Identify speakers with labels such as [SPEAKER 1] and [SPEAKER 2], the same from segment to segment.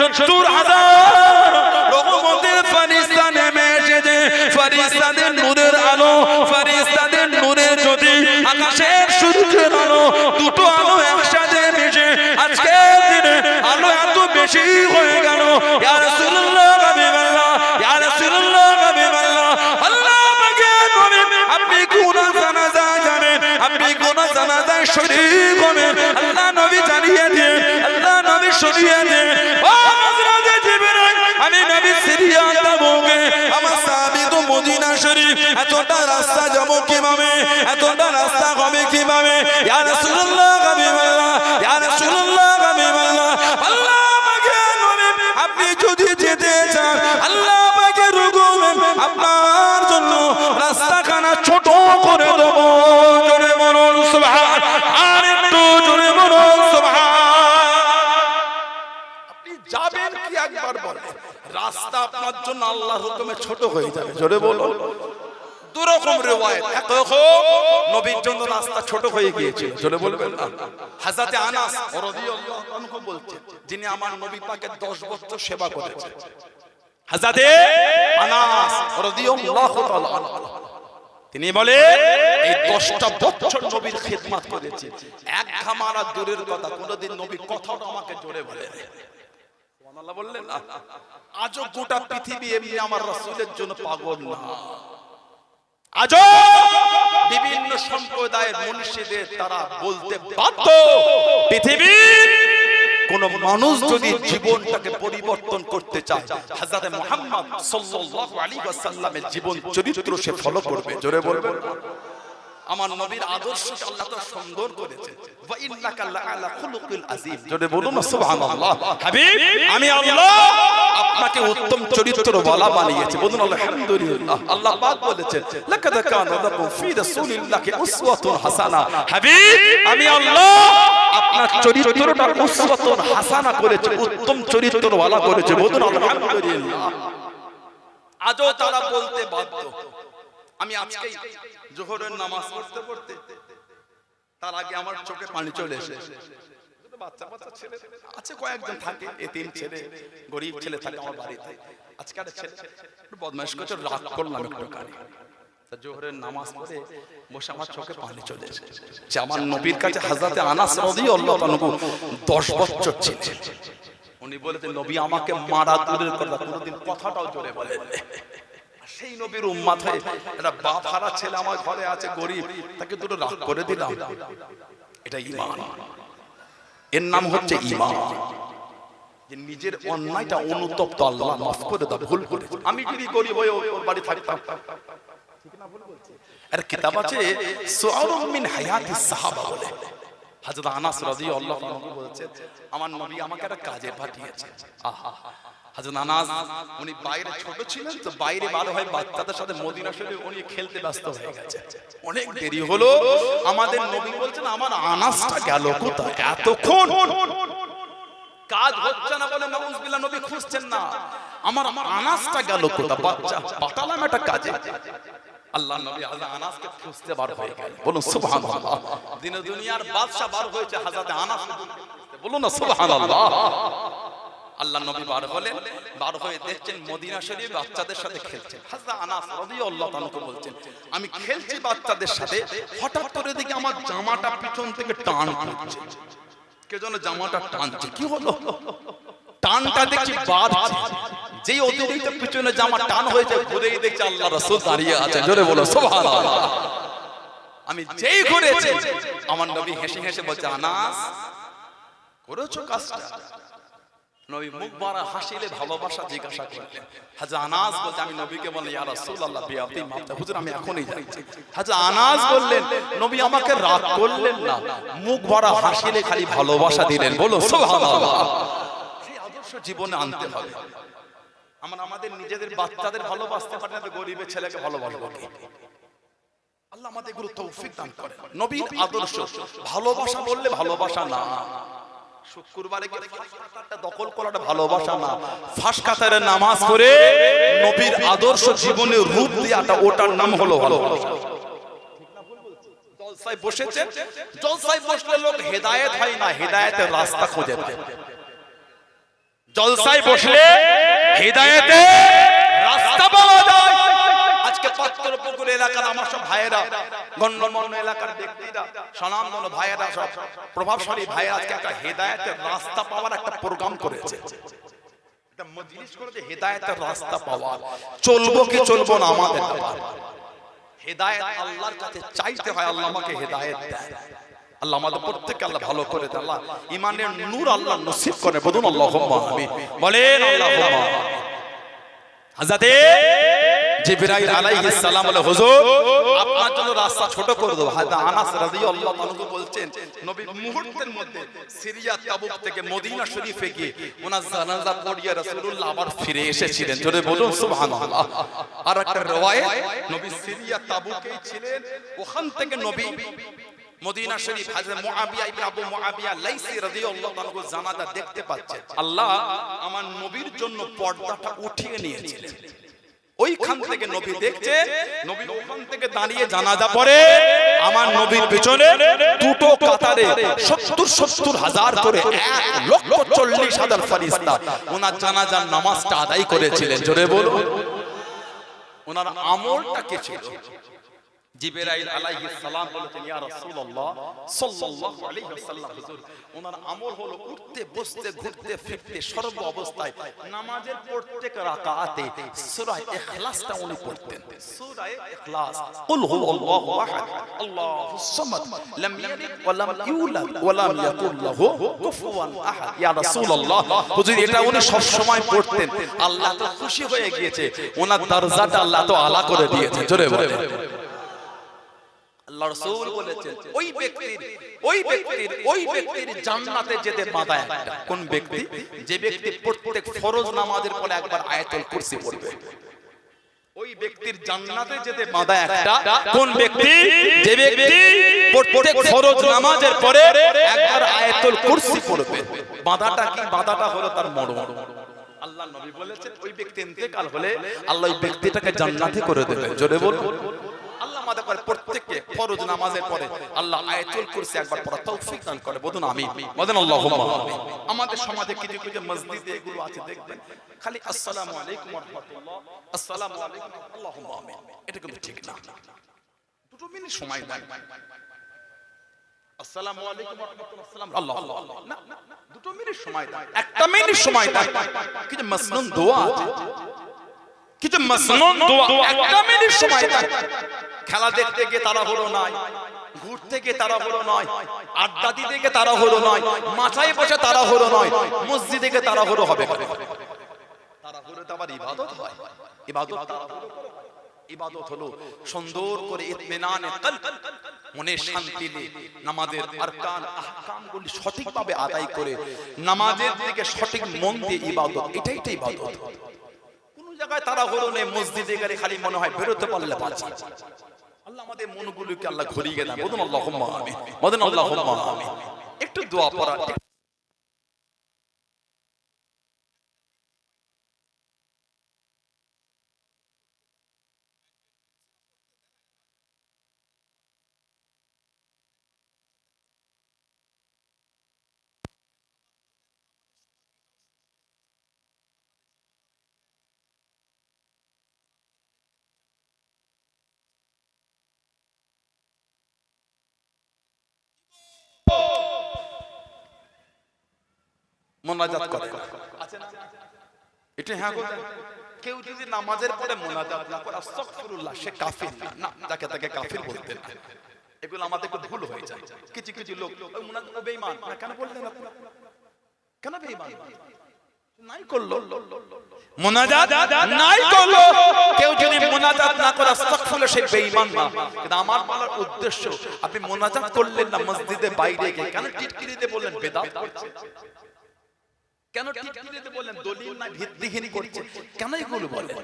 [SPEAKER 1] 70,000 রহমতের ফেরেশতা নেমে এসেছে। ফেরেশতাদের নূরের আলো, ফেরেশতাদের নূরের জ্যোতি, আকাশের সূর্যের আলো, দুটো আলো একসাথে মিশে আজকে দিনে আলো এত বেশি হয়ে গেল। ইয়া রাসূলুল্লাহ হাবিবাল্লাহ, ইয়া রাসূলুল্লাহ হাবিবাল্লাহ, আল্লাহ পাকের নবী আপনি কোন জানাজায় যাবেন, আপনি কোন জানাজায় শরীক হবেন, আল্লাহ নবী জানিয়ে দেন, আল্লাহ নবী শুনিয়ে দেন। ও হযরত জিবরাইল, আমি নবী সিরিয়া যাবগে, আমার সাহাবী তো মদিনা শরীফ, এতটা রাস্তা যাব কিভাবে, এতটা রাস্তা হবে কিভাবে? ইয়া রাসূলুল্লাহ হাবিবাল্লাহ, ইয়া রাসূলুল্লাহ হাবিবাল্লাহ, আল্লাহ পাকের নবী আপনি যদি যেতে চান, আল্লাহ পাকের হুকুমে আপনার জন্য রাস্তাখানা ছোট করে দেব। জোরে বলুন সুবহান, আর একটু জোরে বলুন সুবহান। আপনি যাবেন কি একবার বলেন, রাস্তা আপনার জন্য আল্লাহর হুকুমে ছোট হয়ে যাবে। জোরে বলুন। দুরকম রিওয়ায়াত, এক রকম নবীর জন্য রাস্তা ছোট হয়ে গিয়েছিল। জোরে বলবেন না। হযরত আনাস রাদিয়াল্লাহু আনহু বলছেন, যিনি আমার নবী পাকের 10 বছর সেবা করেছেন, হযরত আনাস রাদিয়াল্লাহু তাআলা আনহু, তিনি বলে এই 10টা বছর নবীর খিদমত করেছি, এক খামারা দূরের কথা কোনদিন নবী কথাটা আমাকে জোরে বলেন। সুবহানাল্লাহ বললেন না। আজও গোটা পৃথিবী এমনি আমার রাসূলের জন্য পাগল না। আজও বিভিন্ন সম্প্রদায়ের মনীষীদের তারা বলতে বাধ্য, পৃথিবীর কোন মানুষ যদি জীবনটাকে পরিবর্তন করতে চায়, হযরত মুহাম্মদ সাল্লাল্লাহু আলাইহি ওয়াসাল্লামের জীবন চরিত্র সে ফলো করবে। জোরে বলবেন। আমার নবীর আদর্শকে আল্লাহ তো সুন্দর করেছে। ওয়া ইন্নাকা লাআলা খুলুকিল আযীম। জোরে বলুন সুবহানাল্লাহ। হাবিব, আমি আল্লাহ আপনাকে উত্তম চরিত্রওয়ালা বানিয়েছি। বলুন আলহামদুলিল্লাহ। আল্লাহ পাক বলেছেন, লাকাদ কানা লাকুম ফি রাসূলিল্লাহি উসওয়াতুন হাসানাহ। হাবিব, আমি আল্লাহ আপনার চরিত্রটা উসওয়াতুন হাসানা করেছি, উত্তম চরিত্রওয়ালা করেছি। বলুন আলহামদুলিল্লাহ। আজও তারা বলতে বাধ্য। আমি আজকেই জোহরের নামাজ পড়তে পড়তে তার আগে আমার চোখে পানি চলে এসেছে। বাচ্চা বাচ্চা ছেলে আছে, কয়েকজন থাকে, এতিম ছেলে, গরিব ছেলে থাকে আমার বাড়িতে। আজকে একটা ছেলে একটু বদমাইশ করছে, রাগ করলাম একটু কানে। তা জোহরের নামাজ পড়ে বসে আমার চোখে পানি চলে এসেছে যে আমার নবীর কাছে হযরত আনাস রাদিয়াল্লাহু আনহু 10 বছর ছিলেন। উনি বলেছেন, নবী আমাকে মারা দূরের কথা কোনোদিন কথাটাও জোরে বলেন। সেই নবীর উম্মত হয়ে একটা বাপ হারা ছেলে আমার ঘরে আছে, গরিব, তাকে দুটো রাগ করে দিলাম, এটা ঈমান। এর নাম হচ্ছে ঈমান, যে নিজের অন্যায়টা অনুতপ্ত, আল্লাহ মাফ করে দাও, ভুল করেছি। আমি যদি গরিব হয়ে ওর বাড়ি থাকতাম, ঠিক না ভুল বলছি? আর কিতাব আছে সুআরুম মিন হায়াতিস সাহাবা বলে, হযরত আনাস রাদিয়াল্লাহু আনহু বলেছেন, আমার নবী আমাকে একটা কাজে পাঠিয়েছে। আহা, হযরত আনাস উনি বাইরে ছোট ছিলেন তো, বাইরে বার হয়ে বাচ্চাদের সাথে মদিনা শরীফে উনি খেলতে ব্যস্ত হয়ে গেছে। অনেক দেরি হলো, আমাদের নবী বলছেন, আমার আনাসটা গেল কোথায়? এতক্ষণ কাজ হচ্ছে না বলে নাউজুবিল্লাহ নবী খুঁজছেন না, আমার আনাসটা গেল কোথায়? বাচ্চা পাঠালাম একটা কাজে। আল্লাহ নবী হযরত আনাসকে খুঁজতে বার হয়ে গেলেন। বলুন সুবহানাল্লাহ। দিন দুনিয়ার বাদশা বার হয়েছে হযরত আনাস। বলুন না সুবহানাল্লাহ। আল্লাহ নবী বার হলেন, বার হয়ে দেখছেন মদিনা শরীফ বাচ্চাদের সাথে খেলছেন। হযরত আনাস রাদিয়াল্লাহু আনহু বলছেন, আমি খেলছি বাচ্চাদের সাথে, হঠাৎ করে দেখি আমার জামাটা পিছন থেকে টান পড়ছে। কে যেন জামাটা টানছে। কি হলো? টানটা দেখছি বাঁধছে। যেই অতিরিক্ত পিছনে জামা টান হয়েছে, ঘুরেই দেখছি আল্লাহ রাসূল দাঁড়িয়ে আছেন। জোরে বলো সুবহানাল্লাহ। আমি যেই ঘুরেছি, আমার নবী হেসে হেসে বলছে, আনাস করেছো কাজটা? নবী মুখ ভরা হাসিলে ভালোবাসা জিজ্ঞাসা করলেন। হযরত আনাস বলছে, আমি নবীকে বললাম, ইয়া রাসূলুল্লাহ বিআতি মাফতা, হুজুর আমি এখনই যাচ্ছি। হযরত আনাস বললেন, নবী আমাকে রাগ করলেন না, মুখ ভরা হাসিলে খালি ভালোবাসা দিলেন। বলো সুবহানাল্লাহ। সেই আদর্শ জীবনে আনতে হবে। আমরা আমাদের নিজেদের বাচ্চাদের ভালোবাসতে পারি না, তো গরিবের ছেলেকে ভালোবাসবো কি? আল্লাহ আমাদের এগুলো তৌফিক দান করেন। নবীর আদর্শ ভালোবাসা বললে ভালোবাসা না, শুক্রবারে গিয়ে ফাঁস কাতারটা দখল করাটা ভালোবাসা না, ফাঁস কাতারে নামাজ পড়ে নবীর আদর্শ জীবনে রূপ দেওয়াটা, ওটার নাম হলো ভালোবাসা। জলসায় বসেছেন, জলসায় বসলে লোক হেদায়েত হয় না, হেদায়েতের রাস্তা খোঁজে। জলসায় বসলে হিদায়াতে রাস্তা পাওয়া যায়। আজকে পাত্রপুকুর এলাকার আমার সব ভাইয়েরা, গণ্যমান্য এলাকার ব্যক্তিরা, স্বনামধন্য ভাইয়েরা, সব প্রভাবশালী ভাইয়েরা আজকে একটা হিদায়াতের রাস্তা পাওয়ার একটা প্রোগ্রাম করেছে, একটা মজলিস করেছে হিদায়াতের রাস্তা পাওয়ার। চলবো কি চলবো না আমাদের ব্যাপার। হিদায়াত আল্লাহর কাছে চাইতে হয়, আল্লাহ আমাকে হিদায়াত দেয়। আল্লাহ আমাদের প্রত্যেককে আল্লাহ ভালো করে দেয়, আল্লাহ ঈমানের নূর আল্লাহ নসিব করে। বলুন আল্লাহুম্মা আমিন, বলেন আল্লাহুম্মা। হযরতে জিবরাইল আলাইহিস সালাম বলে, হুজুর আপনার জন্য রাস্তা ছোট করে দেব। হযরত আনাস রাদিয়াল্লাহু তাআলা বলছেন, নবী মুহূর্তের মধ্যে সিরিয়া তাবুক থেকে মদিনা শরীফে গিয়ে ওনার জানাজা পড়িয়ে রাসূলুল্লাহ আবার ফিরে এসেছিলেন। জোরে বলুন সুবহানাল্লাহ। আর একটা riwayat, নবী সিরিয়া তাবুকেই ছিলেন, ওখান থেকে নবী মদিনা শরীফ হযরত মুআবিয়া ইবনে আবু মুআবিয়া লাইসি রাদিয়াল্লাহু তাআলা জানাজা দেখতে পাচ্ছেন। আল্লাহ আমার নবীর জন্য পর্দাটা উঠিয়ে নিয়েছিলেন। ওইখান থেকে নবী দেখছে, নবী ওখান থেকে দাঁড়িয়ে জানাজা পড়ে। আমার নবীর পিছনে দুটো কাতারে ৭০ হাজার করে ১,৪০,০০০ ফেরেশতা ওনার জানাজার নামাজটা আদায় করেছিলেন। জোরে বলুন। ওনার আমলটা কি ছিল? জিবরাইল আলাইহিস সালাম বলেছেন, ইয়া রাসূলুল্লাহ সাল্লাল্লাহু আলাইহি ওয়াসাল্লাম, হুজুর ওনার আমল হলো উঠতে বসতে ঘুরতে ফিরতে সর্ব অবস্থায় নামাজের প্রত্যেক রাকাতে সূরা ইখলাসটা উনি পড়তেন। সূরা ইখলাস, কুল হুয়াল্লাহু আহাদ আল্লাহুস সামাদ লাম ইয়ালিদ ওয়া লাম ইউলাদ ওয়া লাম ইয়াকুল লাহু কুফুয়ান আহাদ। ইয়া রাসূলুল্লাহ, হুজুর এটা উনি সব সময় পড়তেন। আল্লাহ তো খুশি হয়ে গিয়েছে, ওনার দরজাটা আল্লাহ তো আলা করে দিয়েছে। জোরে বলেন। আল্লাহ রাসূল বলেছেন, ওই ব্যক্তির জান্নাতে যেতে বাধা একটা। কোন ব্যক্তি? যে ব্যক্তি প্রত্যেক ফরজ নামাজের পরে একবার আয়াতুল কুরসি পড়বে। ওই ব্যক্তির জান্নাতে যেতে বাধা একটা। কোন ব্যক্তি? যে ব্যক্তি প্রত্যেক ফরজ নামাজের পরে একবার আয়াতুল কুরসি পড়বে। বাধাটা কি? বাধাটা হলো তার মরণ। আল্লাহ নবী বলেছেন, ওই ব্যক্তি ইন্তেকাল হলে আল্লাহ ওই ব্যক্তিটাকে জান্নাতে করে দেবে। জোরে বলুন। আল্লাহ আমাদের করে প্রত্যেককে ফরজ নামাজের পরে আল্লাহ আয়াতুল কুরসি একবার পড়ার তৌফিক দান করে। বলুন আমিন, বলেন আল্লাহুম্মা আমিন। আমাদের সমাজে কিছু কিছু মসজিদে এগুলো আছে, দেখবেন খালি আসসালামু আলাইকুম ওয়া রাহমাতুল্লাহ, আসসালামু আলাইকুম আল্লাহুম্মা আমিন। এটা কিন্তু ঠিক না। 2 মিনিট সময় দেন। আসসালামু আলাইকুম ওয়া রাহমাতুল্লাহ, আসসালাম আল্লাহ আল্লাহ, না 2 মিনিট সময় দেন, 1 মিনিট সময় দেন। কিছু মাসনুন দোয়া আছে, কিছু মাসনুন দোয়া 1 মিনিট সময় দেন। খেলা দেখতে গিয়ে তাড়াহুড়ো নয়, ঘুরতে গিয়ে তাড়াহুড়ো নয়, আড্ডা দিতে গিয়ে তাড়াহুড়ো নয়, মাথায় বসে তাড়াহুড়ো নয়, মসজিদে গিয়ে তাড়াহুড়ো হবে। তাড়াহুড়োতে আবার ইবাদত হয়। ইবাদত হলো সুন্দর করে ইতমিনানে কলব, মনে শান্তি নিয়ে নামাজের আরকান আহকামগুলি সঠিকভাবে আদায় করে নামাজের দিকে সঠিক মন দিয়ে ইবাদত, এটাই তো ইবাদত। কোন জায়গায় তাড়াহুড়ো নেই, মসজিদে গেলে খালি মনে হয় বেরোতে পারলে বাঁচি। আল্লাহ আমাদের মনগুলোকে আল্লাহ ঘুরিয়ে দেন। বলুন আল্লাহুম্মা আমিন, বলেন আল্লাহুম্মা আমিন। একটু দোয়া পড়া। মোনাজাত করে আছে না? এটা হ্যাঁ গো, কেউ যদি নামাজের পরে মোনাজাত না করে আস্তাগফিরুল্লাহ, সে কাফির না, যাকে তাকে কাফির বলতেন না। এগুলো আমাদের একটু ভুল হয়ে যায়। কিছু কিছু লোক ওই মোনাজাত বেঈমান না কেন বললেন আপনি? কেন বেঈমান নাই করলো? মোনাজাত নাই করলো। কেউ যদি মোনাজাত না করে আস্তাগফিরুল্লাহ, সে বেঈমান না। কিন্তু আমার বলার উদ্দেশ্য, আপনি মোনাজাত করলেন না মসজিদের বাইরে গিয়ে, কেন টিটকিরিতে বললেন বেদাত করছে? কেন টিটকিরিতে বললেন দলিল নাই ভিত্তিহীন করছে? কেন এগুলো বলেন?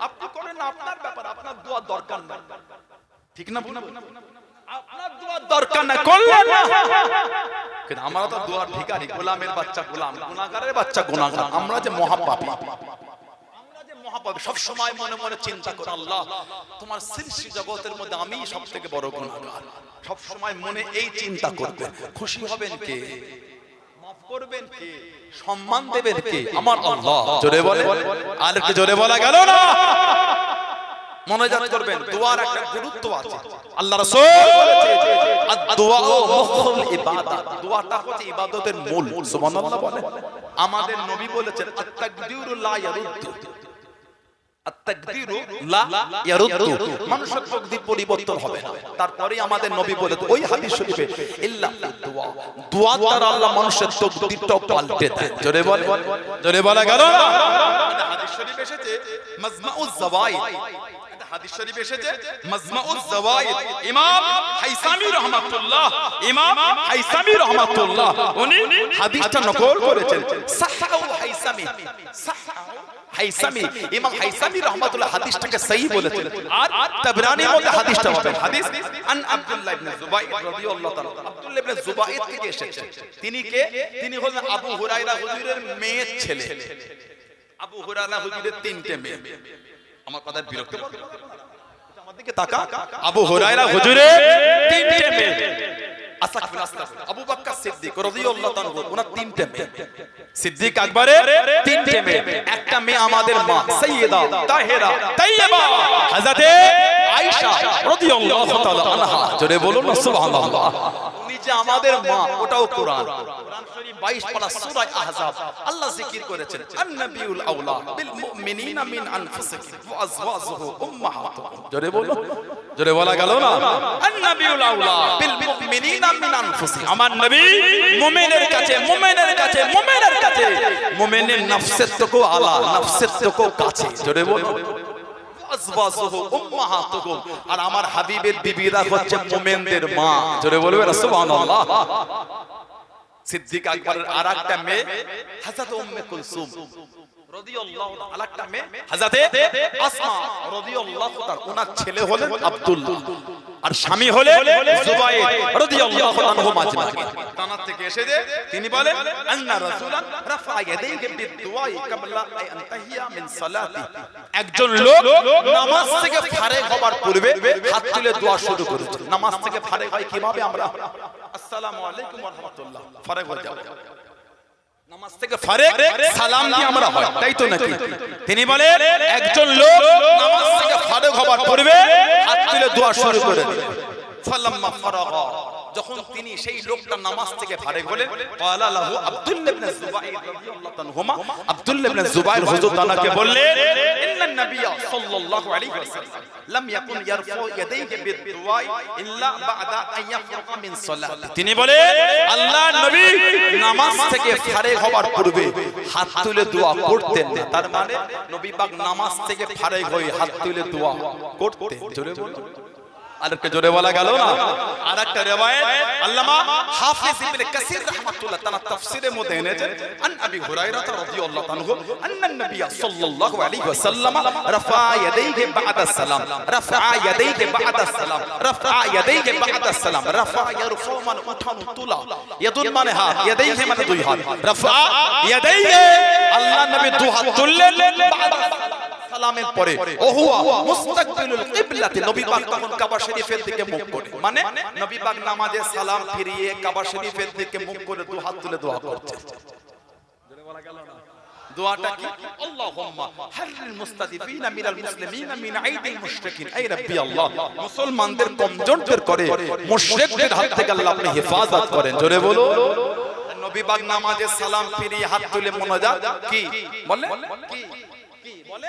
[SPEAKER 1] আপনি করেন না, আপনার ব্যাপার, আপনার দোয়া দরকার নাই, ঠিক না? আপনার দোয়া দরকার না, করলেন না। কিন্তু আমরা তো দোয়ার ভিখারি, গোলামের বাচ্চা গোলাম, গুনাহগারের বাচ্চা গুনাহগার। আমরা যে মহাপাপী, আমরা যে মহাপাপী, সব সময় মনে মনে চিন্তা করি, আল্লাহ তোমার সৃষ্টি জগতের মধ্যে আমি সবথেকে বড় গুনাহগার। সব সময় মনে এই চিন্তা করবে, খুশি হবেন কে? করবেন কে, সম্মান দেবেন কে? আমার আল্লাহ। জোরে বলে, আর একটু জোরে বলা গেল না? মনোজাত করবেন, দোয়ার একটা গুরুত্ব আছে। আল্লাহ রাসূল বলেছে আদ-দুআ মুখুল ইবাদত, দোয়াটা হচ্ছে ইবাদতের মূল। সুবহানাল্লাহ বলে। আমাদের নবী বলেছেন আত-তাকদীরু লা ইয়ারুদ্দু, আত-তাকদীরু লা ইয়ারুদ্দু, মানুষের তাকদীর পরিবর্তন হবে না। তারপরে আমাদের নবী বলেছেন ওই হাদিস শরীফে ইল্লা দুআ, দোয়া দ্বারা আল্লাহ মানুষের তাকদীরটা পাল্টে দেয়। জোরে বলে, জোরে বলা গেল না? হাদিস শরীফ এসেছে মাজমাউজ যাওয়াইদ, হাদিস শরীফ এসেছে মাজমাউজ যাওয়াইদ, ইমাম হাইসামি রাহমাতুল্লাহ, ইমাম হাইসামি রাহমাতুল্লাহ উনি হাদিসটা নকল করেছেন। সাহহু হাইসামি, সাহহু হাইসামি, ইমাম হাইসামি রাহমাতুল্লাহ হাদিসটাকে সহিহ বলেছেন। আর তাবরানির মধ্যে হাদিসটা হবে হাদিস আন আব্দুল্লাহ ইবনে জুবাইর রাদিয়াল্লাহু তাআলা, আব্দুল্লাহ ইবনে জুবাইর থেকে এসেছে। তিনি কে? তিনি হলেন আবু হুরায়রা হুজুরের মেয়ের ছেলে। আবু হুরায়রা হুজুরের তিনটে মেয়ে। আমার কথা বিরক্ত করবেন না, আমার দিকে তাকা। আবু হুরায়রা হুজুরের তিনটে মেয়ে, আবু বকর সিদ্দিক রাদিয়াল্লাহু তাআলা ওনার তিনটে মেয়ে, সিদ্দিক আকবরের তিনটে মেয়ে। একটা মেয়ে আমাদের মা সাইয়্যিদা তাহেরা তাইয়্যিবা হযরতে আয়েশা রাদিয়াল্লাহু তাআলা আনহা। জোরে বলুন না সুবহানাল্লাহ। উনি যে আমাদের মা, ওটাও কোরআন, কোরআন শরীফ 22 পারা সূরা আহজাব আল্লাহ জিকির করেছেন আন-নাবিয়ুল আউলা বিল মুমিনিনা মিন আনফুসিহিম ওয়া আজওয়াজুহু উম্মাহাতুহুম। জোরে বলুন, জোরে বলা গেল না? আন-নাবিয়ুল আউলা বিল মুমিনিনা মিন আনফুসিহিম, আমার নবী মুমিনের কাছে, মুমিনের কাছে, মুমিনের কাছে, মুমিনের নফসের থেকেও আলা, নফসের থেকেও কাছে। জোরে বলুন আজওয়াজুহু উম্মাহাতুহুম, আর আমার হাবিবের বিবিরা হচ্ছে মুমিনদের মা। জোরে বলবে না সুবহানাল্লাহ। সিদ্দিক আকবরের আরেকটা মেয়ে হযরত উম্মে কুলসুম রাদিয়াল্লাহু তাআলা, আরেকটা মেয়ে হযরতে আসমা রাদিয়াল্লাহু তাআলা, ওনার ছেলে হলেন আব্দুল্লাহ আর স্বামী হলেন জুবাইর রাদিয়াল্লাহু আনহু মাজমাঈন। তানার থেকে এসেছে তিনি বলেন আন্না রাসূলান রাফা ইয়াদাইহি বিদ-দুআই ক্বাবলা আন তাহিয়া মিন সালাতি, একজন লোক নামাজ থেকে ফারেগ হবার পূর্বে হাত তুলে দোয়া শুরু করেছে। নামাজ থেকে ফারেগ হয় কিভাবে? আমরা আসসালামু আলাইকুম ওয়া রাহমাতুল্লাহ ফারেগ হয়ে যাব, নামাজ থেকে ফারেগ সালাম দিয়ে আমরা হয়, তাই তো নাকি? তিনি বলেন একজন লোক নামাজ থেকে ফারেগ হবার পূর্বে হাত তুলে দোয়া শুরু করে দিলেন। ফালাম্মা ফারাগা, যখন তিনি সেই লোকটা নামাজ থেকে ফারেগ হলেন, ক্বালা লাহু আব্দুল্লাহ ইবনে জুবাইর রাদিয়াল্লাহু আনহুমা, আব্দুল্লাহ ইবনে জুবাইর হুজুর তাআলাকে বললেন ইন্নান নাবিয়্যা সাল্লাল্লাহু আলাইহি ওয়াসাল্লাম লাম ইয়াকুন ইয়ারফু ইয়াদাইহি বিদ-দুআই ইল্লা বা'দা আন ইয়াফরাগা মিন সালাতি। তিনি বলেন আল্লাহর নবী নামাজ থেকে ফারেগ হবার পূর্বে হাত তুলে দোয়া করতেন না। তার মানে নবী পাক নামাজ থেকে ফারেগ হয়ে হাত তুলে দোয়া করতেন। জোরে বলুন, আরেকটা জোরে বলা গেল না? আরেকটা riwayat আল্লামা হাফিজ ইবনে কাসির রাহমাতুল্লাহ তাআলা তাফসীরের মধ্যে এনেছেন আন আবি হুরায়রা রাদিয়াল্লাহু আনহু আন্নান নবিয়্য সাল্লাল্লাহু আলাইহি ওয়াসাল্লাম রাফা ইয়াদাইহি বা'দা সালাম, রাফা ইয়াদাইহি বা'দা সালাম, রাফা ইয়াদাইহি বা'দা সালাম, রাফা ইয়ারফু মানে উঠানো তোলা, ইয়াদুন মানে হাত, ইয়াদাইহি মানে দুই হাত, রাফা ইয়াদাইহি আল্লাহ নবী দুই হাত তুললেন বা'দা সালামের পরে, ওহুয়া মুস্তাকবিলুল কিবলাতি, নবী পাক তখন কাবা শরীফের দিকে মুখ করে, মানে নবী পাক নামাজে সালাম ফিরিয়ে কাবা শরীফের দিকে মুখ করে দুই হাত তুলে দোয়া করছে। জোরে বলা গেল না? দোয়াটা কি? আল্লাহুম্মা হাররিল মুস্তাদিফিনা মিনাল মুসলিমিনা মিন আইদিল মুশরিকিন, এই রাব্বি আল্লাহ মুসলমানদের কমজোরদের করে মুশরিকদের হাত থেকে আল্লাহ আপনি হেফাজত করেন। জোরে বলো। নবী পাক নামাজে সালাম ফিরিয়ে হাত তুলে মোনাজাত কি বলে? কি বলে?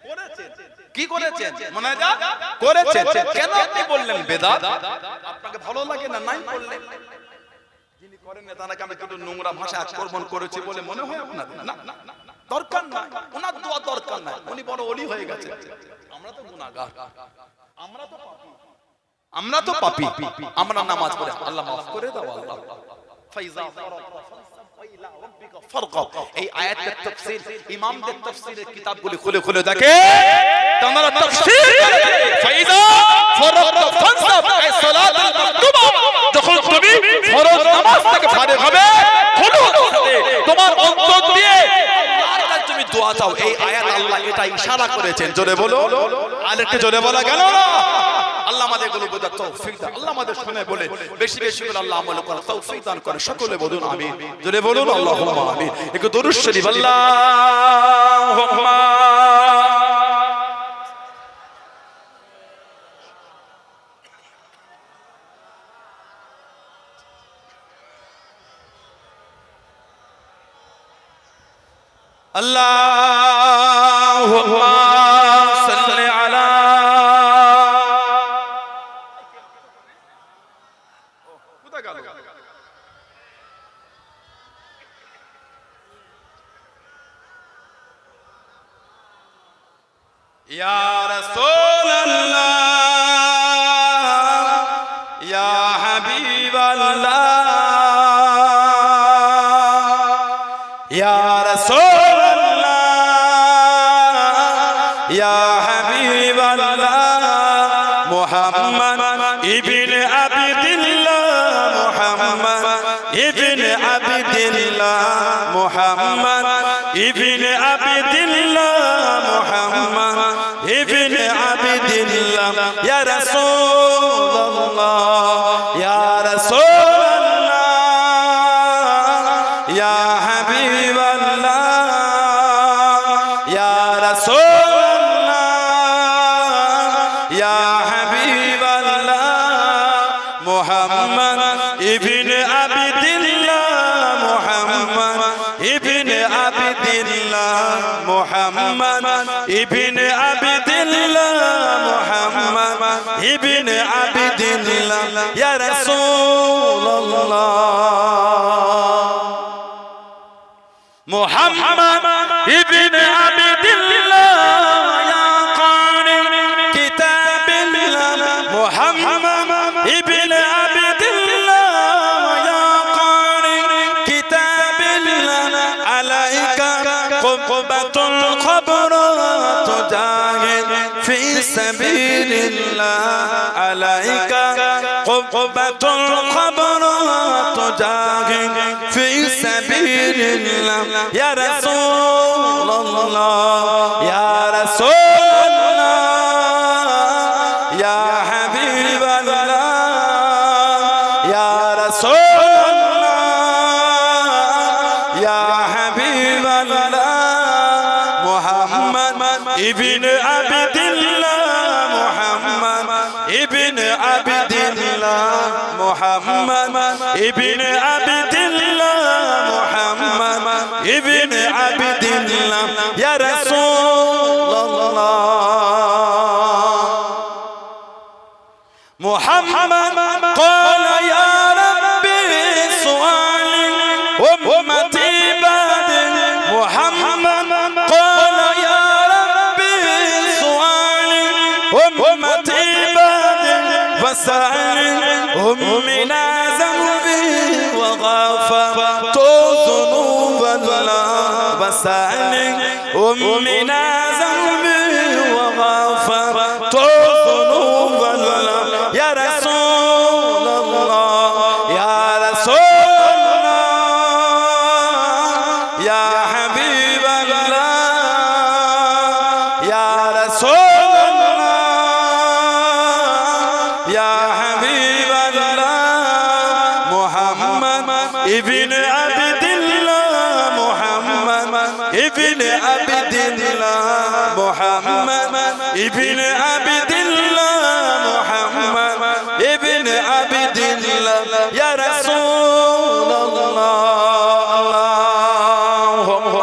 [SPEAKER 1] করেছেন। কি করেছেন? মোনাজাত করেছেন। কেন আপনি বললেন বেদাত? আপনাকে ভালো লাগে না? নাই বললেন। যিনি করেন না তাকে আমি একটু নোংরা ভাষা আক্রমণ করেছি বলে মনে হয় আপনাদের? না, দরকার নাই, ওনার দোয়া দরকার নাই, উনি বড় ওলি হয়ে গেছে। আমরা তো গুনাহগার, আমরা তো পাপী, আমরা তো পাপী, আমরা নামাজ পড়ে আল্লাহ মাফ করে দাও। আল্লাহ ফাইজা এই আয়াতের তাফসীর ইমামদের তাফসীরের কিতাবগুলি খুলে খুলে দেখে, তারা তাফসীর করে ফাইজা ফারাগতা ফানসাব এই সালাতুল মাকতুবা, যখন তুমি ফরজ নামাজ থেকে ফারেগ হবে তোমার অন্তর দিয়ে আল্লাহর কাছে তুমি দোয়া চাও। এই আয়াত আল্লাহ এটা ইশারা করেছেন। জোরে বলো, আরেকটু জোরে বলা গেল না? আল্লাহ আমাদের গুলো বোঝার তৌফিক দান, আল্লাহ আমাদের শুনে বলে বেশি বেশি করে আল্লাহ আমল করার তৌফিক দান করে। সকলে বলুন আমিন, জোরে বলুন আল্লাহুম্মা আমিন। একটু দরুদ শরীফ আল্লাহুম্মা আল্লাহুম্মা সাল্লি আলা ইয়া রাসূলুল্লাহ ইয়া হাবিবাল্লাহ ইয়া রাসূলুল্লাহ ইয়া হাবিবাল্লাহ মুহাম্মদ ইবনে আবদুল্লাহ মুহাম্মদ ইবনে আবদুল্লাহ মুহাম্মদ ইবনে আবদুল্লাহ মুহাম্মদ ইবনে আবদুল্লাহ ইয়া রাসূলুল্লাহ ইয়া রাসূলুল্লাহ ইয়া হাবিবাল্লাহ ইয়া রাসূলুল্লাহ ইয়া হাবিবাল্লাহ মুহাম্মদ ইবনে আবদুল্লাহ মুহাম্মদ ইবনে আবদুল্লাহ মুহাম্মদ ইবনে আবদুল্লাহ মুহাম্মদ ইবনে আবদুল্লাহ ইয়া রাসূলুল্লাহ মুহাম্মদ ইবনে আবদুল্লাহ ইয়া কারি কিতাবিল্লাহ মুহাম্মদ ইবনে আবদুল্লাহ ইয়া কারি কিতাবিল্লাহ আলাইকা কুবাতুল খবর তুজাহিদ ফি সাবিলিল্লাহ আলাইকা কুবাতুল খবর তুজাহিদ ফি সাবিলিল্লাহ ইয়া রাসূলুল্লাহ ইয়া রাসূলুল্লাহ ইয়া হাবিবাল্লাহ ইয়া রাসূলুল্লাহ ইয়া হাবিবাল্লাহ মুহাম্মদ ইবনে আবদুল্লাহ মুহাম্মদ ইবনে আবদুল্লাহ মুহাম্মদ ইবনে আবদুল্লাহ মুহাম্মদ ইবনে আবদুল্লাহ ইয়া রাসূলুল্লাহ মুহাম্মদ قال يا ربي سؤالي أمتي بعد محمد قال يا ربي سؤالي أمتي بعد فسألي أمنا ذنبي وغفرت ذنوبنا فسألي أمنا ذنبي وغفرت ذنوبنا يا رسول الله يا رسول الله يا حبيب الله يا رسول الله يا حبيب الله محمد ابن عبد الله محمد ابن عبد الله محمد ابن عبد الله محمد ابن عبد الله يا رسول الله اللهم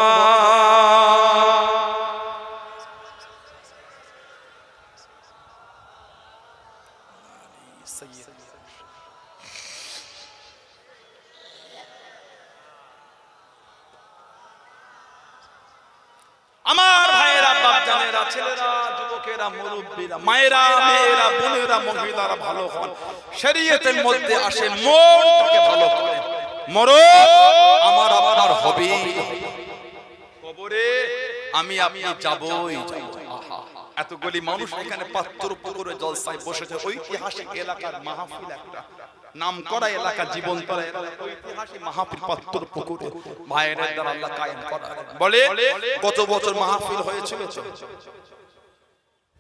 [SPEAKER 1] আমার ভাইয়েরা বাপজানেরা ছেলেরা যুবকেরা মুরব্বীরা মায়েরা মেয়েরা বোনেরা মহিলারা ভালো হন শরীয়তের মধ্যে আসে মনটাকে ভালো করে মরণ আমার আপনার হবে কবরে আমি আপনি যাবই আহা এতগুলি মানুষ এখানে পাত্র পুকুরে জলসায় বসেছে ঐতিহাসিক এলাকার মাহফিল একটা নাম করা এলাকা জীবন করা ঐতিহাসিক মাহফিল পাত্র পুকুরে ভাইয়ের দ্বারা আল্লাহ কায়েম করা বলে কত বছর মাহফিল হয়েছিল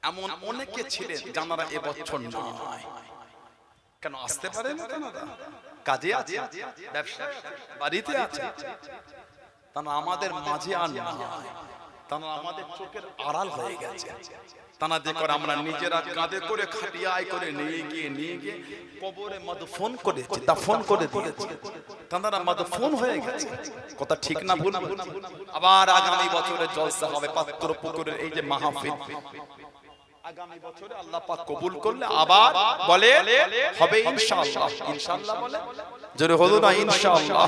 [SPEAKER 1] এমন অনেকে ছিলেন যারা এবছর নয়। কেন আসতে পারে না? কাজে আছে, ব্যবসা, বাড়িতে আছে, তারা আমাদের মাঝে আর নয়। তারা আমাদের চোখের আড়াল হয়ে গেছে। তারা যে করে আমরা নিজেরা কাঁধে করে খাটিয়ায় করে নিয়ে গিয়ে কবরে মাদফন করেছি, দাফন করে দিয়েছি। তারা মাদফন হয়ে গেছে। কথা ঠিক না ভুল? আবার আগামী বছরে জলসা হবে পাত্র পুকুরের এই যে মাহফিল, আগামী বছরে আল্লাহ পাক কবুল করলে আবার বলে হবে ইনশাআল্লাহ। ইনশাআল্লাহ বলে জোরে হলো না ইনশাআল্লাহ।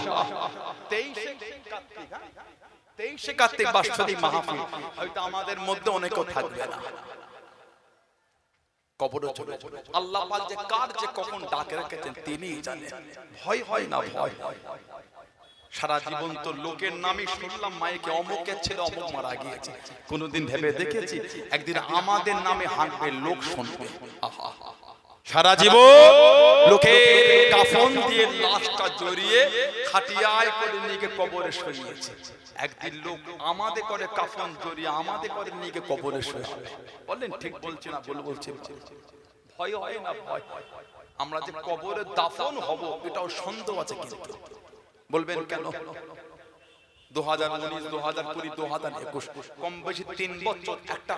[SPEAKER 1] 23 কার্তিক বাৎসরিক মাহফিল হয়তো আমাদের মধ্যে অনেকেও থাকবে না, কবরে চলে যাবে। আল্লাহ পাক যে কার যে কখন ডাকে রেখেছেন তিনিই জানেন। ভয় হয় না, ভয়। সারা জীবন তো লোকের নামে শুনলাম মাইকে অমুকের ছেলে অমুক মারা গিয়েছে। কোনদিন ভেবে দেখেছি একদিন আমাদের নামে হাঁটবে, লোক শুনবে। সারা জীবন লোকের কাফন দিয়ে লাশটা জড়িয়ে খাটিয়ায় করে নিয়ে কবরে শুইয়েছে। একদিন লোক আমাদের করে কাফন জড়িয়ে আমাদের করে নিয়ে কবরে শুয়ে। বলেন ঠিক বলছি না ভুল বলছি? ভয় হয় না? ভয়। আমরা যে কবরে দাফন হব এটাও সন্দেহ আছে। কিন্তু বলবেন কেন? 2019, 2020, 2021 কম বেশি 3 বছর একটা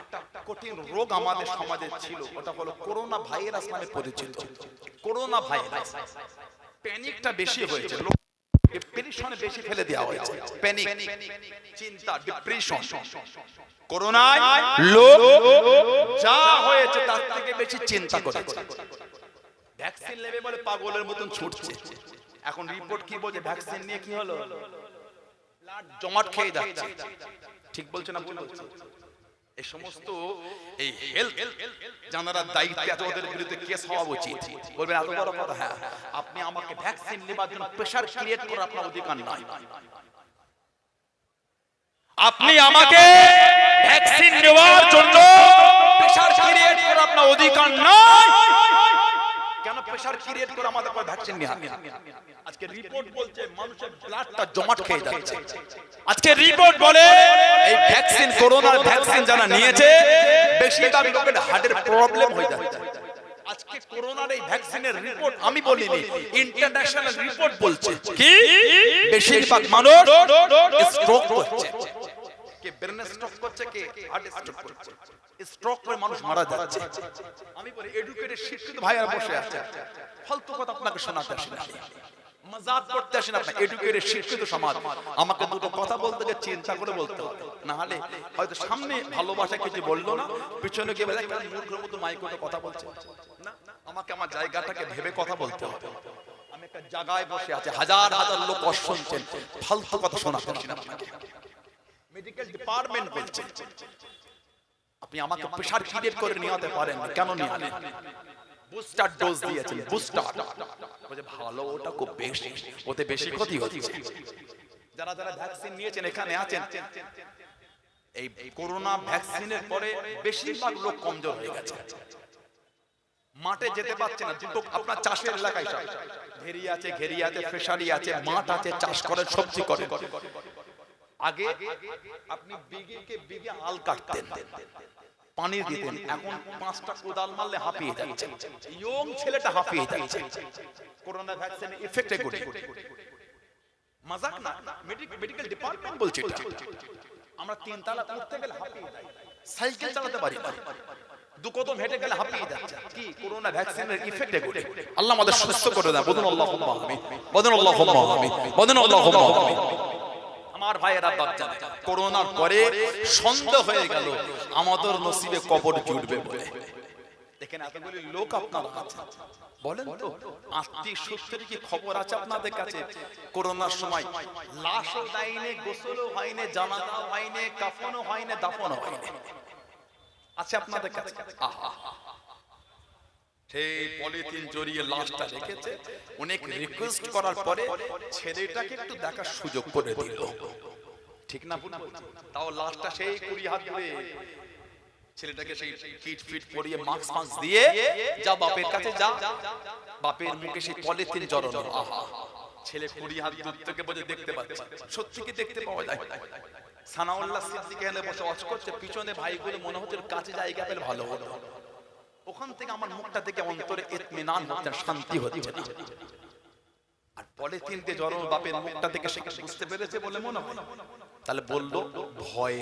[SPEAKER 1] কঠিন রোগ আমাদের সমাজে ছিল, ওটা হলো করোনা ভাইরাস নামে পরিচিত। করোনা ভাইরাস, প্যানিকটা বেশি হয়েছে, লোক ডিপ্রেশনে বেশি ফেলে দেওয়া হয়েছে। প্যানিক, চিন্তা, ডিপ্রেশন। করোনায় লোক যা হয়েছে তার থেকে বেশি চিন্তা করেছে। ভ্যাকসিন নেবে বলে পাগলের মতন ছুটছে। এখন রিপোর্ট কি বলছে? ভ্যাকসিন নিয়ে কি হলো? ব্লাড জমাট খেয়ে যাচ্ছে। ঠিক বলছে না ভুল বলছে? এই সমস্ত এই হেলথ যারা দায়িত্বে আছে ওদের বিরুদ্ধে কেস হওয়া উচিত। বলবেন এত বড় কথা? হ্যাঁ, আপনি আমাকে ভ্যাকসিন নেবার জন্য প্রেসার ক্রিয়েট করার আপনার অধিকার নাই। আপনি আমাকে ভ্যাকসিন নেওয়ার জন্য প্রেসার ক্রিয়েট করার আপনার অধিকার নাই। কেন প্রেসার ক্রিয়েট করে আমাদের পর ভ্যাকসিন নিয়ে? আজকে রিপোর্ট বলছে মানুষের ব্লাডটা জমাট খেয়ে যাচ্ছে। আজকে রিপোর্ট বলে এই ভ্যাকসিন, করোনার ভ্যাকসিন যারা নিয়েছে বেশিরভাগ লোকের হার্টের প্রবলেম হয়ে যাচ্ছে। আজকে করোনার এই ভ্যাকসিনের রিপোর্ট আমি বলিনি, ইন্টারন্যাশনাল রিপোর্ট বলছে কি বেশিরভাগ মানুষ স্ট্রোক করছে। কে ব্রেন স্ট্রোক করছে, কে হার্ট স্ট্রোক করছে। স্ট্রোক করে মানুষ মারা যাচ্ছে। আমি বলি এডুকেটেড শিক্ষিত ভাইরা বসে আছে, ফালতু কথা আপনাকে শোনাতে আসেন, মজাক করতে আসেন। আপনি এডুকেটেড শিক্ষিত সমাজ, আমাকে দুটো কথা বলতে গিয়ে চিন্তা করে বলতে হবে, না হলে হয়তো সামনে ভালোবাসা কিছু বললো না, পিছনে গিয়ে বলে মূর্খের মতো মাইকে কথা বলছে। না, আমাকে আমার জায়গাটাকে ভেবে কথা বলতে হবে। আমি একটা জায়গায় বসে আছে, হাজার হাজার লোক শুনছেন, ফালতু কথা শোনাতে আসেন। আপনাকে মেডিকেল ডিপার্টমেন্ট বলছে আপনি আমাকে প্রেসার ক্রিয়েট করে নিয়ে আসতে পারেন, কেন নিয়ে আনেন? বুস্টার ডোজ দিয়েছেন, বুস্টার বলে ভালো, ওটা খুব বেশি, ওতে বেশি ক্ষতি হচ্ছে। যারা যারা ভ্যাকসিন নিয়েছেন এখানে আছেন, এই করোনা ভ্যাকসিনের পরে বেশিরভাগ লোক কমজোর হয়ে গেছে, মাঠে যেতে পারছে না। দুটো আপনার চাষের এলাকায় সব ঘেরি আছে, ফিশারি আছে, মাঠ আছে, চাষ করে, সবজি করে। আগে আপনি বিঘে বিঘে আল কাটতেন, পানি দিতেন, এখন 5টা কোদাল মারলে হাঁপিয়ে যাচ্ছে। ইয়ং ছেলেটা হাঁপিয়ে যাচ্ছে। করোনা ভ্যাকসিন এফেক্টে করে মজাক না, মেডিকেল ডিপার্টমেন্ট বলছে এটা। আমরা 3 তালা উঠতে গেলে হাঁপিয়ে যাই, সাইকেল চালাতে পারি না, 2 কদম হেঁটে গেলে হাঁপিয়ে যাচ্ছে। কি করোনা ভ্যাকসিনের এফেক্টে করে। আল্লাহ আমাদের সুস্থ করে দেন। বলুন আল্লাহুম্মা আমিন, বলুন আল্লাহুম্মা আমিন, বলুন আল্লাহুম্মা আমিন। আমার ভাইয়েরা বাচ্চারা করোনার পরে সন্দেহ হয়ে গেল আমাদের নসিবে কবর জুটবে বলে। দেখেন এতগুলি লোক আপনারা আছেন, বলেন তো আত্মীয় সূত্রে কি খবর আছে আপনাদের কাছে? করোনার সময় লাশও দেয়নি, গোসলও হয়নি, জানাজাও হয়নি, কাফনও হয়নি, দাফনও হয়নি, আছে আপনাদের কাছে? সেই পলিথিন জড়িয়ে লাশটা রেখেছে। অনেক রিকোয়েস্ট করার পরে ছেলেটাকে একটু দেখার সুযোগ করে দিল, ঠিক না? তাও লাশটা সেই 20 হাত দূরে, ছেলেটাকে সেই কিট ফিট পরিয়ে মাস্ক দিয়ে যা বাপের কাছে যা, বাপের মুখে সেই পলিথিন জড়ানো। আহা, ছেলে 20 হাত দূর থেকে বসে দেখতে পাচ্ছে। সত্যি কি দেখতে পাওয়া যায়?
[SPEAKER 2] সানাউল্লাহ সিদ্দিক এখানে বসে ওয়াজ করছে, পিছনে ভাইগুলো মনে হচ্ছে কাছে জায়গা পেলে ভালো হতো। ওখান থেকে আমার মুখটা থেকে অন্তরে ইতমিনান হচ্ছে, শান্তি হচ্ছে না। আর পলিথিনতে জড়ো বাপের মুখটা থেকে সে বুঝতে পেরেছে বলে মনে হয়। তাহলে বললো ভয়,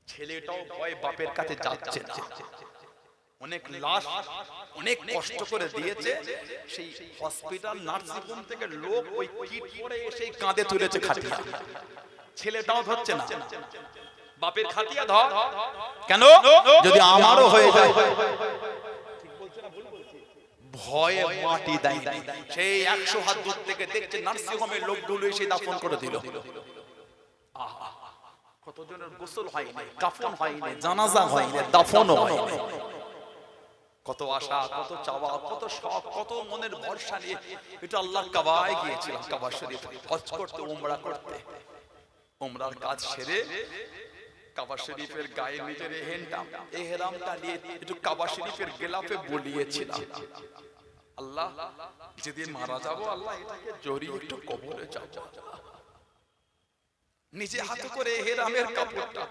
[SPEAKER 2] ছেলেটাও ভয় বাপের কাছে যাচ্ছে না। অনেক লাশ অনেক কষ্ট করে দিয়েছে, সেই হসপিটাল নার্সিং হোম থেকে লোক ওই কিট পরে এসে কাঁধে তুলেছে খাটিয়া, ছেলেটাও ধরছে না। বাপের খাটিয়া ধর কেন, যদি আমারও হয়ে যায়। ভয়ে মাটি দেয়, সেই 100 হাত দূর থেকে দেখছে নার্সিং হোমের লোকগুলো এসে দাফন করে দিল। কতজনের গোসল হয়নি, কাফন হয়নি, জানাজা হয়নি, দাফনও হয়নি। কত আশা, কত চাওয়া, কত শখ, কত মনের ভরসা নিয়ে এটা আল্লাহর কাবায় গিয়েছিলাম, কাবা শরীফ হজ করতে, উমরা করতে। উমরার কাজ সেরে কাবা শরীফের গায়ে নিজের এহরামটা নিয়ে একটু কাবা শরীফের গেলাফে বলিয়েছিলাম, আল্লাহ যেদিন মারা যাবো আল্লাহ এটাকে জড়িয়ে একটু কবরে যাবো। নিজে হাতে করে এহরামের কাপড়টা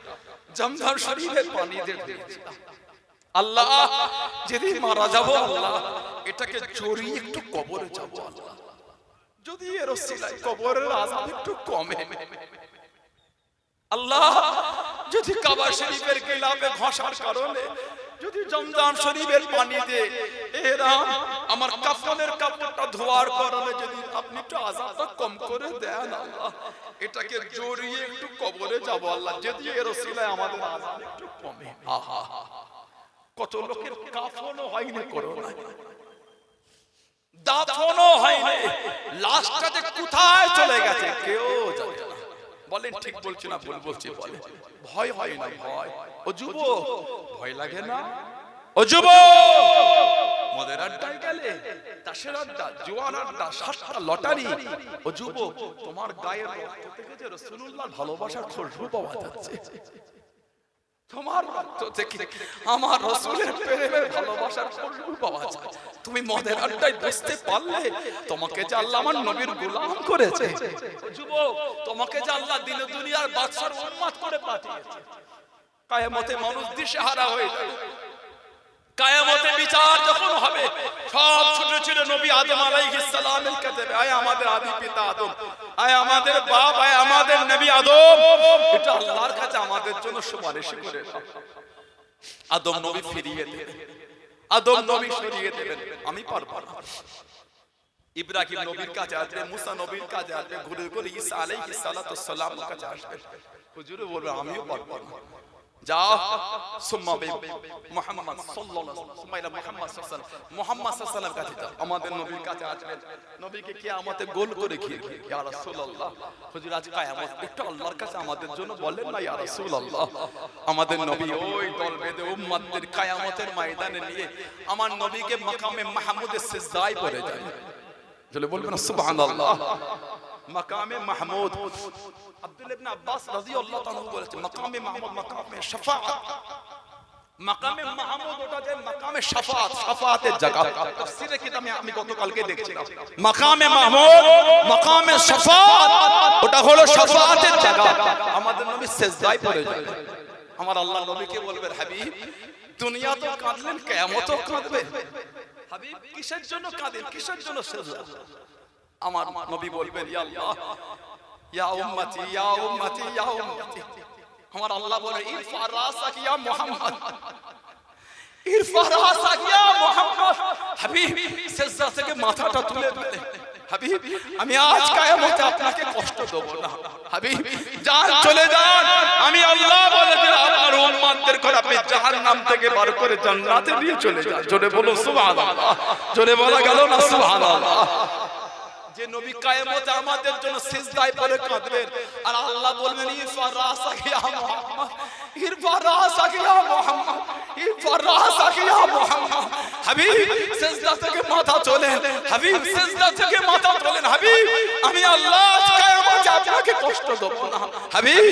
[SPEAKER 2] জমজম শরীফের পানি দিয়ে ধুয়েছিলাম, আল্লাহ যেদিন মারা যাবো আল্লাহ এটাকে জড়িয়ে একটু কবরে যাবো, আল্লাহ যদি এর ওসিলায় কবরের আযাব একটু কমে, আল্লাহ যদি কাবা শরীফের গিলাফে ঘষার কারণে, যদি জমজম শরীফের পানিতে এহরাম আমার কাফনের কাপড়টা ধোয়ার কারণে যদি আপনি একটু আযাবটা কম করে দেন আল্লাহ, এটাকে জড়িয়ে একটু কবরে যাব আল্লাহ, যদি এর ওসিলায় আমাদের আযাব একটু কমে। আহা, কত লোকের কাফনও হয়নি, করোনা দাফনও হয়নি, লাশটা যে কোথায় চলে গেছে কেউ জানে না। বলেন ঠিক বলছি না ভুল বলছি? বলে ভয় হয় না? ভয়। ও যুবক ভয় লাগে না? ও যুবক মদের আড্ডায় গেলে, তাসের আড্ডা, জোয়ার আড্ডা, সাতটা লটারি, ও যুবক তোমার গায়ের রক্ত থেকে যে রাসূলুল্লাহর ভালোবাসার খুশবু পাওয়া যাচ্ছে, তোমার রক্ত থেকে আমার রাসূলের প্রেমের ভালোবাসার খুশবু পাওয়া যায়। তুমি মদের আড্ডায় বসতে পারলে তোমাকে যে আল্লাহ আমার নবীর গোলাম করেছে, যুবক তোমাকে যে আল্লাহ দিন দুনিয়ার বাদশার উম্মত করে পাঠিয়েছে। কিয়ামতে মানুষ দিশেহারা হয়ে যাবে, কিয়ামতে বিচার যখন হবে সব ছোট ছোট নবী আদম আলাইহিস সালামের কাছে, আয় আমাদের আদি পিতা আদম, আয় আমাদের বাপ, আয় আমাদের নবী আদম, এটা আল্লাহর কাছে আমাদের জন্য সুপারিশ করে দাও। আদম নবী ফিরিয়ে দেবেন, আদম নবী সরিয়ে দেবেন, আমি পারবো না। ইব্রাহিম নবীর কাছে আসবে, মুসা নবীর কাছে আসবে, ঘুরে ঘুরে ঈসা আলাইহিস সালাতু সালাম কাছে আসবে, হুজুর বলবে আমিও পারবো না। যাও সুম্মা মুহাম্মদ সাল্লাল্লাহু মুহাম্মদ সাল্লাল্লাহু কাছে যাও, আমাদের নবীর কাছে আসবেন, নবীকে কিয়ামতে গোল করে ঘিরে, ইয়া রাসূলুল্লাহ হুজুর আজ কিয়ামত একটু আল্লাহর কাছে আমাদের জন্য বলেন না ইয়া রাসূলুল্লাহ। আমাদের নবী ওই দল বেঁধে উম্মতদের কিয়ামতের ময়দানে নিয়ে আমার নবীকে মাকামে মাহমুদের সিজদায় পড়ে যায়, চলে বলবেন সুবহানাল্লাহ। মাকামে মাহমুদ, আব্দুল্লাহ ইবনে আব্বাস রাদিয়াল্লাহু তাআলা বলেছেন মাকামে মাহমুদ মাকামে শাফাআত, মাকামে মাহমুদ ওটা যে মাকামে শাফাআত, শাফাআতের জায়গা। তাফসীরে কিতাবে আমি গতকালকে দেখছিলাম মাকামে মাহমুদ মাকামে শাফাআত, ওটা হলো শাফাআতের জায়গা। আমাদের নবী সিজদায় পড়ে যায়, আমার আল্লাহ নবীকে বলবেন হাবিব দুনিয়া তো কাঁদলেন, কিয়ামতও কাঁদবেন, হাবিব কিসের জন্য কাঁদেন, কিসের জন্য সিজদা? আমার নবী বলবেন ইয়া আল্লাহ ইয়া উম্মতি ইয়া উম্মতি ইয়া উম্মতি। আমার আল্লাহ বলে ইরফা রাসাক ইয়া মুহাম্মদ, ইরফা রাসাক ইয়া মুহাম্মদ। হাবিব সিজদা থেকে মাথাটা তুলে দিলেন, হাবিব আমি আজ কিয়ামতে আপনাকে কষ্ট দেব না, হাবিব যান চলে যান, আমি আল্লাহ বলে দিলাম আপনার উম্মতদের করে আপনি জাহান্নাম থেকে বার করে জান্নাতে নিয়ে চলে যান। জোরে বলো সুবহানাল্লাহ, জোরে বলা গেল না সুবহানাল্লাহ। যে নবী কিয়ামতে আমাদের জন্য সিজদায় পড়ে কাঁদবেন আর আল্লাহ বলবেন ইরফা রাসাক ইয়া মুহাম্মদ, ইরফা রাসাক ইয়া মুহাম্মদ, ইরফা রাসাক ইয়া মুহাম্মদ। হাবিব সিজদা থেকে মাথা তোলেন, হাবিব সিজদা থেকে মাথা তোলেন, হাবিব আমি আল্লাহ কিয়ামতে আপনাকে কষ্ট দেব না, হাবিব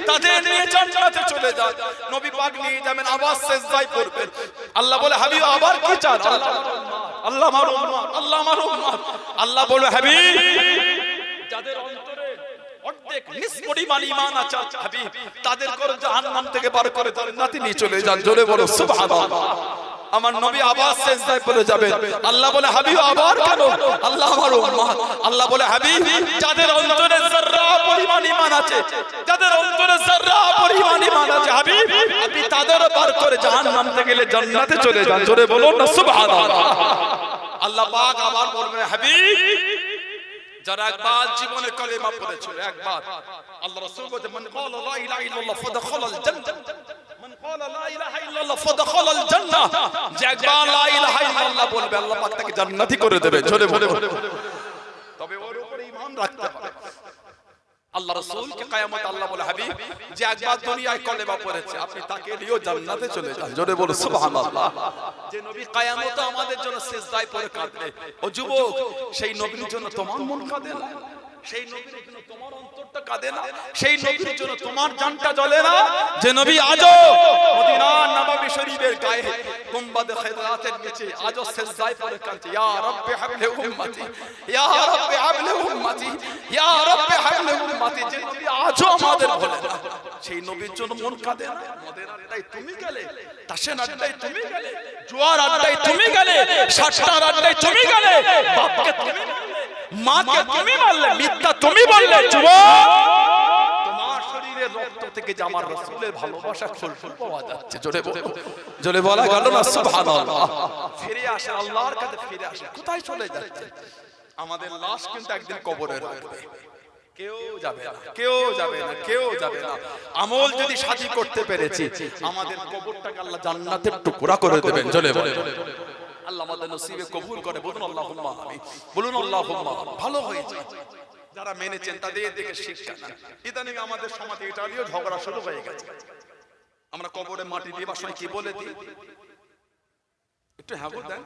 [SPEAKER 2] তাদের নিয়ে জান্নাতে চলে যান। নবী পাক নিয়ে যাবেন, আবার সিজদায় পড়বেন, আল্লাহ বলে হাবিব আবার কি চান? আল্লাহ আমার উম্মত, আল্লাহ আমার উম্মত। আল্লাহ বলে হাবিব যাদের অন্তরে প্রত্যেক নিষ্পরিমাণ ঈমান আছে হাবিব তাদের করে জাহান্নাম থেকে বার করে জান্নাতে নিয়ে চলে যান। জোরে বলো সুবহানাল্লাহ। আমার নবী আবার সিজদায় পড়ে যাবেন। আল্লাহ বলে হাবিব আবার কেন? আল্লাহ আমার উম্মত। আল্লাহ বলে হাবিব যাদের অন্তরে যাররা পরিমাণ ঈমান আছে, যাদের অন্তরে যাররা পরিমাণ ঈমান আছে হাবিব আপনি তাদের বার করে জাহান্নাম থেকে গেলে জান্নাতে চলে যান। জোরে বলুন না সুবহানাল্লাহ। আল্লাহ পাক আবার বলবেন হাবিব যারা একবার জীবনে কালেমা পড়েছিল একবার, আল্লাহ রাসূল বলেন মান ক্বালা লা ইলাহা ইল্লাল্লাহ ফাদখালাল জান্নাহ, মান ক্বালা লা ইলাহা ইল্লাল্লাহ ফাদখালাল জান্নাহ, যে একবার লা ইলাহা ইল্লাল্লাহ বলবে আল্লাহ পাক তাকে জান্নাতি করে দেবে। জোরে বলে তবে ওর উপরে ঈমান রাখতে হবে। আল্লাহ রাসূলকে কিয়ামত আল্লাহ বলে হাবিব যে একবার দুনিয়ায় কলেমা পড়েছে আপনি তাকে নিয়েও জান্নাতে চলে যান। জোরে বলো সুবহানাল্লাহ। যে নবী কিয়ামতে আমাদের জন্য সিজদায় পড়ে কাঁদবে, ও যুবক সেই নবীর জন্য তোমার মন কাঁদে না? সেই নবীর জন্য তোমার অন্তরটা কাঁদে না? সেই নবীর জন্য তোমার জানটা জ্বলে না? যে নবী আজও মদিনার নববী শরীফের গায়ে গুম্বাদে খিদরাতের নিচে আজও সিজদায় পড়ে কাঁদছে ইয়া রাব্বি হাবলি উম্মতি, ইয়া রাব্বি হাবলি উম্মতি, ইয়া রাব্বি হাবলি উম্মতি। যে নবী আজও আমাদের বলে না, সেই নবীর জন্য মন কাঁদে না? মদের আড্ডায় তুমি গেলে, তাসের আড্ডায় তুমি গেলে, জুয়ার আড্ডায় তুমি গেলে, সাতটার আড্ডায় তুমি গেলে, বাপকে তুমি মাকে তুমি বললে, মিথ্যা তুমি বললে, যুবক তোমার শরীরের রক্ত থেকে যে আমার রাসূলের ভালোবাসা খুশবু পাওয়া যাচ্ছে। জোরে বলা গেল না সুবহানাল্লাহ। ফিরে আসে আল্লাহর কাছে, ফিরে আসে। কোথায় চলে যাচ্ছে? আমাদের লাশ কিন্তু একদিন কবরে রাখবে, কেউ যাবে না, কেউ যাবে না, কেউ যাবে না। আমল যদি সাজি করতে পেরেছি আমাদের কবরটাকে আল্লাহ জান্নাতের টুকরা করে দেবেন। জোরে বলে আল্লাহ আমাদের নসিবে কবুল করে। বলুন আল্লাহুম্মা আমিন, বলুন আল্লাহুম্মা। ভালো হয়েছে যারা মেনেছেন তাদের দিকে শিক্ষা না। ইদানিং আমাদের সমাজে এটা নিয়েও ঝগড়া শুরু হয়ে গেছে। আমরা কবরে মাটি দিবার সময় কি বলে দিই? একটু হ্যাঁ বল দেন।